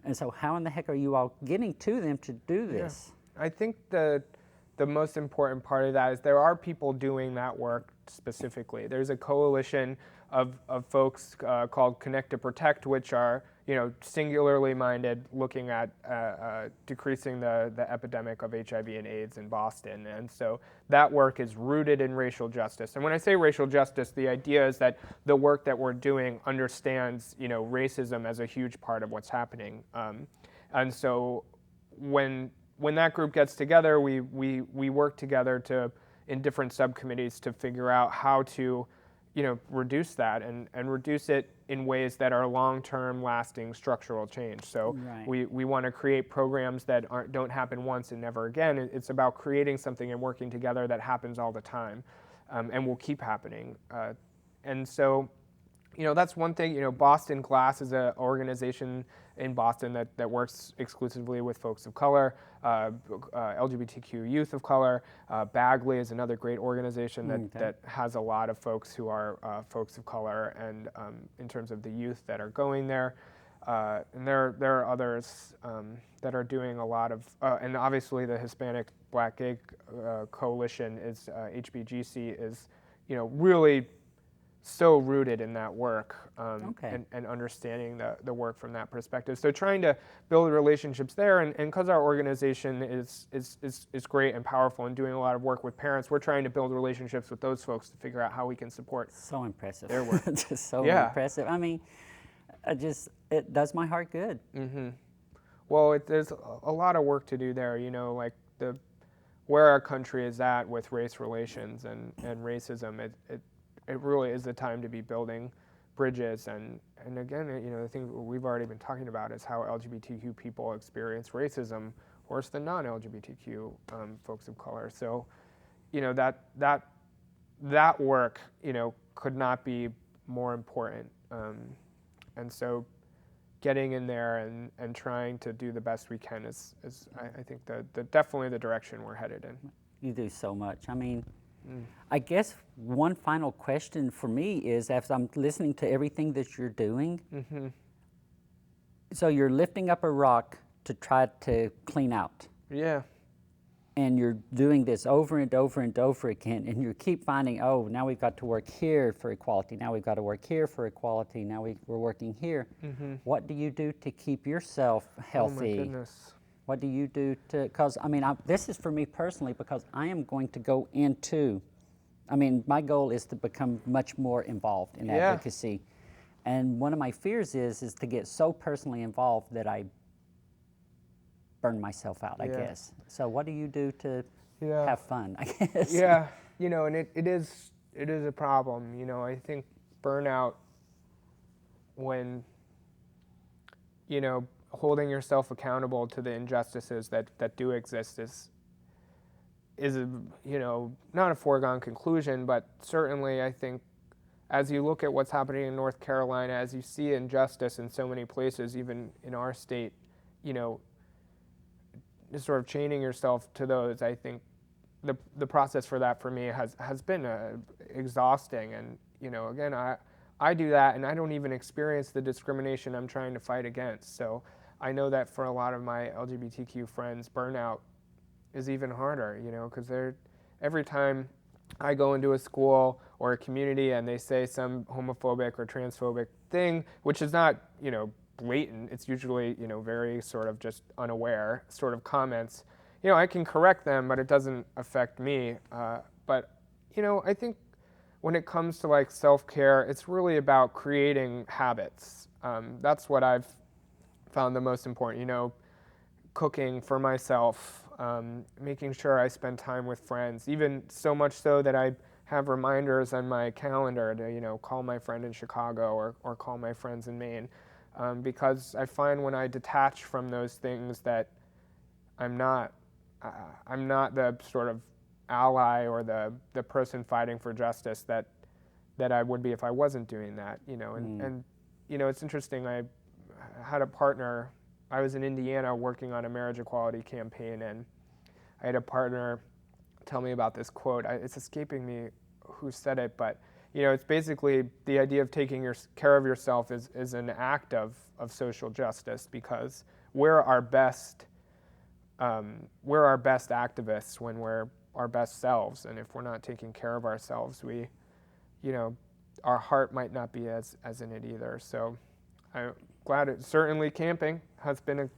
And so how in the heck are you all getting to them to do this? I think the most important part of that is there are people doing that work specifically. There's a coalition of folks called Connect to Protect, which are singularly minded, looking at decreasing the epidemic of HIV and AIDS in Boston. And so that work is rooted in racial justice. And when I say racial justice, the idea is that the work that we're doing understands, racism as a huge part of what's happening. And so when that group gets together, we work together in different subcommittees to figure out how to reduce that and reduce it in ways that are long-term, lasting structural change. So Right. we want to create programs that don't happen once and never again. It's about creating something and working together that happens all the time, and will keep happening. And so, that's one thing. Boston Glass is an organization in Boston that works exclusively with folks of color, LGBTQ youth of color. Bagley is another great organization that has a lot of folks who are folks of color, and in terms of the youth that are going there. And there are others that are doing a lot of, and obviously the Hispanic Black Gay Coalition is, HBGC is, really so rooted in that work, and understanding the work from that perspective. So trying to build relationships there, and because our organization is great and powerful and doing a lot of work with parents, we're trying to build relationships with those folks to figure out how we can support So impressive. their work. Just so Yeah. impressive. I mean, it does my heart good. Mm-hmm. Well, there's a lot of work to do there, like where our country is at with race relations and racism. It really is the time to be building bridges, and again, the thing we've already been talking about is how LGBTQ people experience racism worse than non-LGBTQ folks of color. So, that work, could not be more important. And so, getting in there and trying to do the best we can is I think definitely the direction we're headed in. You do so much. I mean, I guess one final question for me is, as I'm listening to everything that you're doing, so you're lifting up a rock to try to clean out. Yeah. And you're doing this over and over and over again, and you keep finding, oh, now we've got to work here for equality, now we've got to work here for equality, now we're working here. What do you do to keep yourself healthy? Oh my goodness. What do you do to, because I mean, this is for me personally, because I am going to go into, my goal is to become much more involved in advocacy. And one of my fears is to get so personally involved that I burn myself out, I guess. So what do you do to have fun, I guess? Yeah, and it is a problem. I think burnout, when, holding yourself accountable to the injustices that do exist is not a foregone conclusion, but certainly I think as you look at what's happening in North Carolina, as you see injustice in so many places, even in our state, just sort of chaining yourself to those, I think the process for that for me has been exhausting. And again, I do that, and I don't even experience the discrimination I'm trying to fight against. So I know that for a lot of my LGBTQ friends, burnout is even harder, because every time I go into a school or a community and they say some homophobic or transphobic thing, which is not, blatant, it's usually, very sort of just unaware sort of comments, I can correct them, but it doesn't affect me. But, I think when it comes to like self-care, it's really about creating habits. That's what I've found the most important, cooking for myself, making sure I spend time with friends, even so much so that I have reminders on my calendar to, call my friend in Chicago or call my friends in Maine. Because I find when I detach from those things that I'm not the sort of ally or the person fighting for justice that I would be if I wasn't doing that, and it's interesting. I had a partner. I was in Indiana working on a marriage equality campaign, and I had a partner tell me about this quote. It's escaping me who said it, but it's basically the idea of taking care of yourself is an act of social justice, because we're our best activists when we're our best selves, and if we're not taking care of ourselves, our heart might not be as in it either. So glad it. Certainly camping has been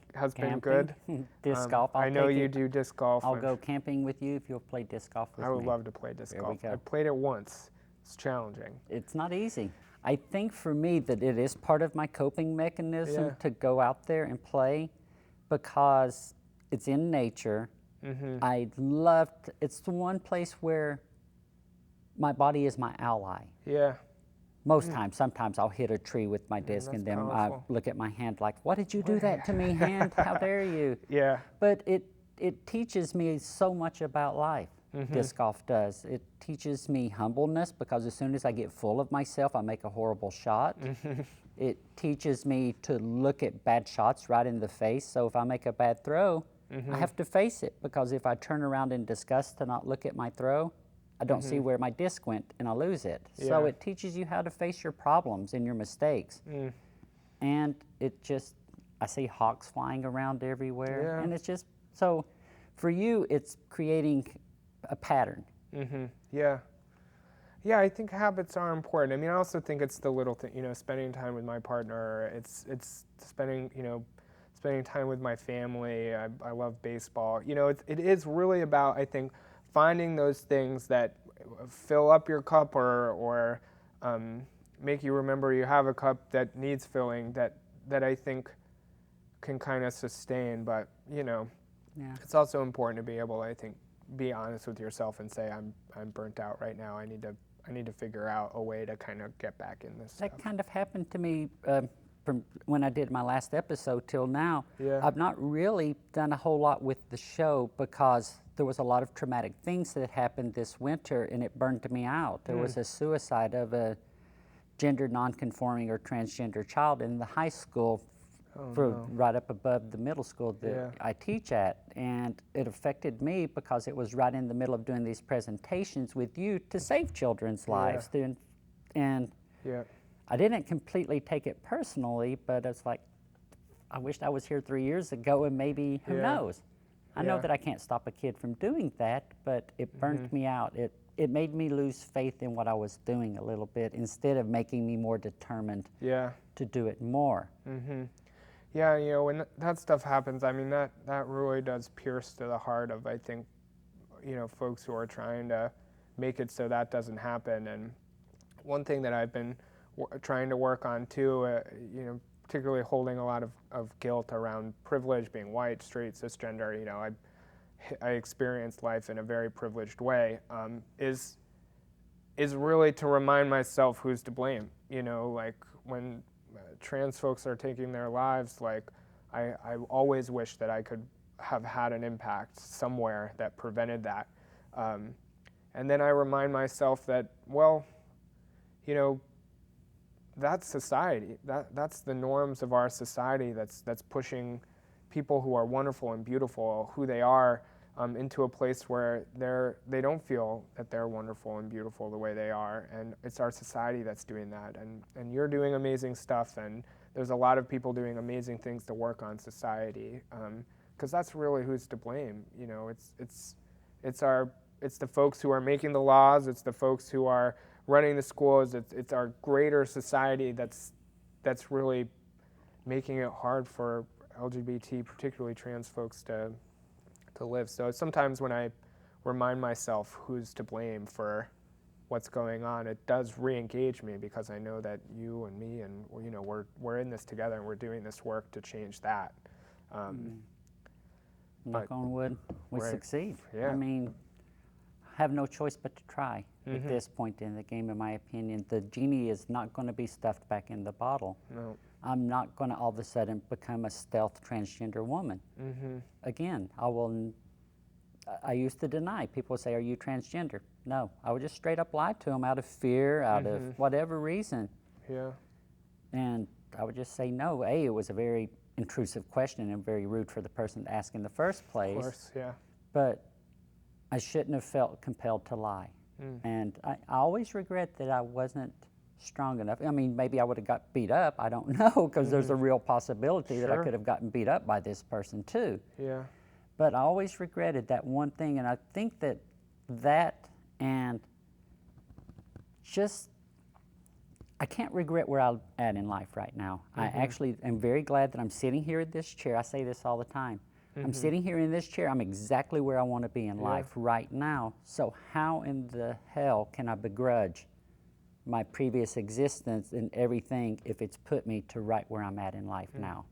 good. Disc golf. I know you do disc golf. I'll go camping with you if you'll play disc golf with me. I would love to play disc There golf. we go. I played it once. It's challenging. It's not easy. I think for me that it is part of my coping mechanism Yeah. to go out there and play because it's in nature. I love, it's the one place where my body is my ally. Yeah. Most times, sometimes I'll hit a tree with my disc and that's then powerful. I look at my hand like, why did you do that to me, hand? How dare you? Yeah. But it teaches me so much about life. Disc golf does. It teaches me humbleness because as soon as I get full of myself, I make a horrible shot. It teaches me to look at bad shots right in the face. So if I make a bad throw, I have to face it because if I turn around in disgust to not look at my throw, I don't see where my disc went and I lose it. So Yeah. it teaches you how to face your problems and your mistakes. And it just, I see hawks flying around everywhere. Yeah. And it's just, so for you, it's creating a pattern. Yeah. Yeah, I think habits are important. I mean, I also think it's the little thing, spending time with my partner. It's spending, spending time with my family. I love baseball. It is really about, I think, finding those things that fill up your cup or make you remember you have a cup that needs filling that I think can kind of sustain. But, it's also important to be able, I think, be honest with yourself and say, I'm burnt out right now. I need to figure out a way to kind of get back in this That stuff. kind of happened to me from when I did my last episode till now. Yeah. I've not really done a whole lot with the show because there was a lot of traumatic things that happened this winter and it burned me out. There was a suicide of a gender nonconforming or transgender child in the high school right up above the middle school that I teach at. And it affected me because it was right in the middle of doing these presentations with you to save children's lives. And Yeah. I didn't completely take it personally, but it's like, I wished I was here 3 years ago and maybe, who knows? I know Yeah. that I can't stop a kid from doing that, but it burned me out. It made me lose faith in what I was doing a little bit instead of making me more determined Yeah. to do it more. Yeah, when that stuff happens, I mean, that really does pierce to the heart of, I think, folks who are trying to make it so that doesn't happen. And one thing that I've been trying to work on too, particularly holding a lot of guilt around privilege, being white, straight, cisgender, I experienced life in a very privileged way, is really to remind myself who's to blame. Like when trans folks are taking their lives, like I always wish that I could have had an impact somewhere that prevented that. And then I remind myself that, well, that's society. That's the norms of our society that's pushing people who are wonderful and beautiful, who they are, into a place where they don't feel that they're wonderful and beautiful the way they are. And it's our society that's doing that. And you're doing amazing stuff, and there's a lot of people doing amazing things to work on society, because that's really who's to blame. It's the folks who are making the laws. It's the folks who are running the schools. It's our greater society that's really making it hard for LGBT, particularly trans folks, to live. So sometimes when I remind myself who's to blame for what's going on, it does re-engage me because I know that you and me and we're in this together and we're doing this work to change that. Knock on wood, we succeed. Yeah. I mean, have no choice but to try at this point in the game, in my opinion. The genie is not going to be stuffed back in the bottle. No. I'm not going to all of a sudden become a stealth transgender woman. Again, I used to deny. People would say, are you transgender? No, I would just straight up lie to them out of fear, out of whatever reason. Yeah. And I would just say no. It was a very intrusive question and very rude for the person to ask in the first place. Of course, yeah. But I shouldn't have felt compelled to lie. And I always regret that I wasn't strong enough. I mean, maybe I would have got beat up. I don't know, because there's a real possibility that I could have gotten beat up by this person too. Yeah. But I always regretted that one thing, and I think that and just, I can't regret where I'm at in life right now. I actually am very glad that I'm sitting here in this chair. I say this all the time. I'm sitting here in this chair. I'm exactly where I want to be in life right now. So how in the hell can I begrudge my previous existence and everything if it's put me to right where I'm at in life now?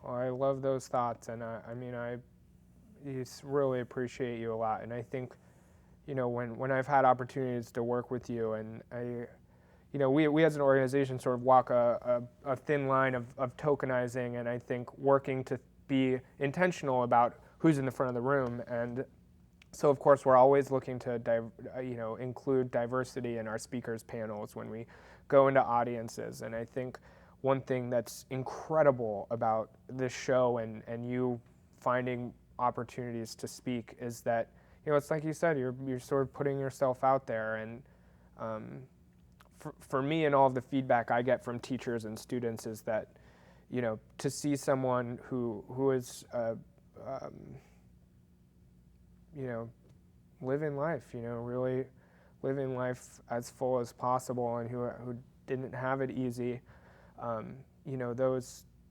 Well, I love those thoughts, and I just really appreciate you a lot. And I think, when I've had opportunities to work with you, and we as an organization sort of walk a thin line of tokenizing, and I think working to be intentional about who's in the front of the room. And so, of course, we're always looking to include diversity in our speakers panels when we go into audiences. And I think one thing that's incredible about this show and you finding opportunities to speak is that, it's like you said, you're sort of putting yourself out there. And for me, and all of the feedback I get from teachers and students is that, to see someone who is, living life, really living life as full as possible, and who didn't have it easy,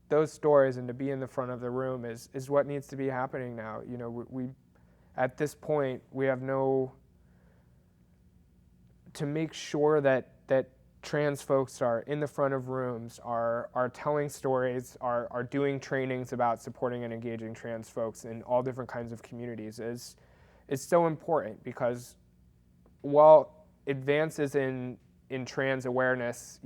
those stories, and to be in the front of the room is what needs to be happening now. We at this point, we have to make sure that trans folks are in the front of rooms, are telling stories, are doing trainings about supporting and engaging trans folks in all different kinds of communities is so important, because while advances in trans awareness,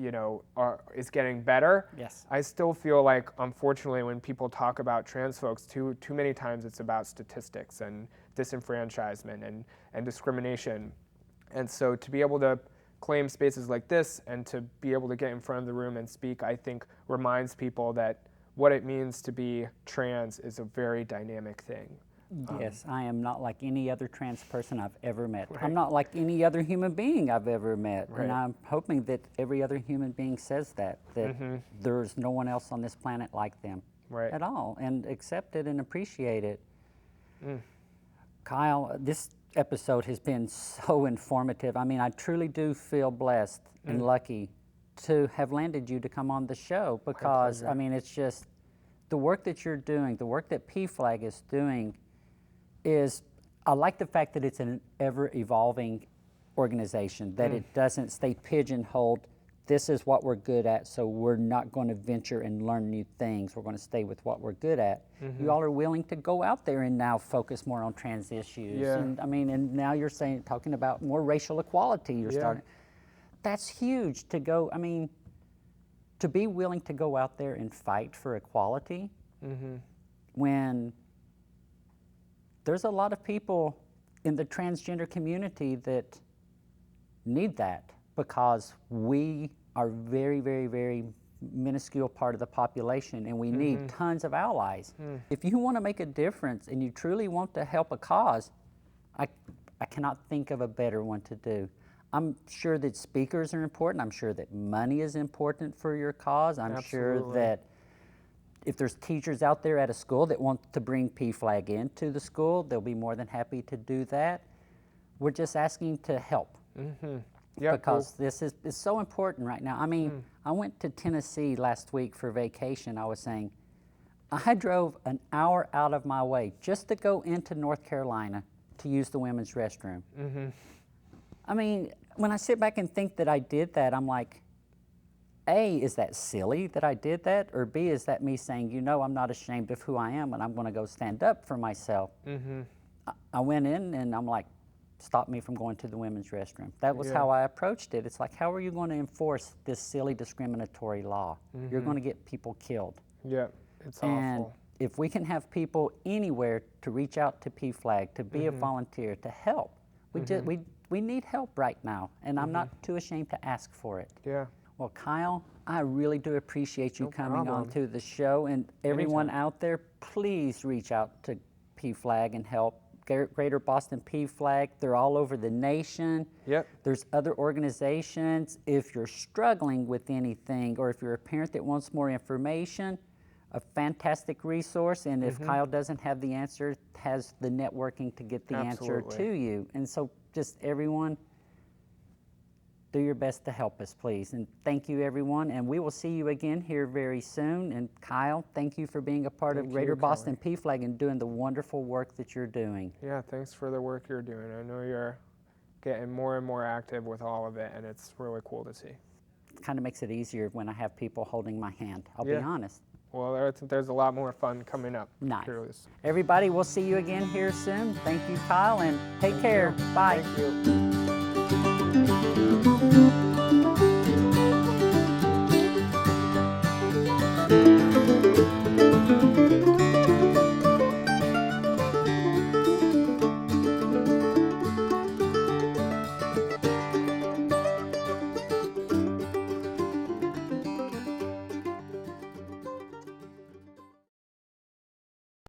is getting better, Yes. I still feel like, unfortunately, when people talk about trans folks, too many times it's about statistics and disenfranchisement and discrimination. And so to be able to claim spaces like this and to be able to get in front of the room and speak, I think reminds people that what it means to be trans is a very dynamic thing. Yes, I am not like any other trans person I've ever met. Right. I'm not like any other human being I've ever met. Right. And I'm hoping that every other human being says that there's no one else on this planet like them Right. at all, and accept it and appreciate it. Kyle, this episode has been so informative. I mean, I truly do feel blessed and lucky to have landed you to come on the show, because, I mean, it's just the work that you're doing, the work that PFLAG is doing is, I like the fact that it's an ever-evolving organization, that it doesn't stay pigeonholed. This is what we're good at, so we're not going to venture and learn new things. We're going to stay with what we're good at. You all are willing to go out there and now focus more on trans issues. Yeah. And I mean, and now you're talking about more racial equality. You're starting. That's huge to go. I mean, to be willing to go out there and fight for equality when there's a lot of people in the transgender community that need that, because we are very, very, very minuscule part of the population, and we need tons of allies. If you want to make a difference and you truly want to help a cause, I cannot think of a better one to do. I'm sure that speakers are important. I'm sure that money is important for your cause. I'm sure that if there's teachers out there at a school that want to bring PFLAG into the school, they'll be more than happy to do that. We're just asking to help. Yeah, because this is so important right now. I mean, I went to Tennessee last week for vacation. I was saying, I drove an hour out of my way just to go into North Carolina to use the women's restroom. I mean, when I sit back and think that I did that, I'm like, A, is that silly that I did that? Or B, is that me saying, I'm not ashamed of who I am and I'm going to go stand up for myself? I went in and I'm like, stop me from going to the women's restroom. That was how I approached it. It's like, how are you going to enforce this silly discriminatory law? You're going to get people killed. Yeah, it's And awful. if we can have people anywhere to reach out to PFLAG, to be a volunteer, to help, we need help right now, and I'm not too ashamed to ask for it. Yeah. Well, Kyle, I really do appreciate you coming problem. on to the show, and everyone out there, please reach out to PFLAG and help. Greater Boston PFLAG, they're all over the nation. Yep. There's other organizations. If you're struggling with anything, or if you're a parent that wants more information, a fantastic resource. And if Kyle doesn't have the answer, has the networking to get the answer to you. And so just everyone, do your best to help us, please. And thank you, everyone. And we will see you again here very soon. And Kyle, thank you for being a part of Greater Boston PFLAG and doing the wonderful work that you're doing. Yeah, thanks for the work you're doing. I know you're getting more and more active with all of it, and it's really cool to see. It kind of makes it easier when I have people holding my hand. I'll be honest. Well, there's a lot more fun coming up. Nice. Curious. Everybody, we'll see you again here soon. Thank you, Kyle, and take care. Bye. Thank you.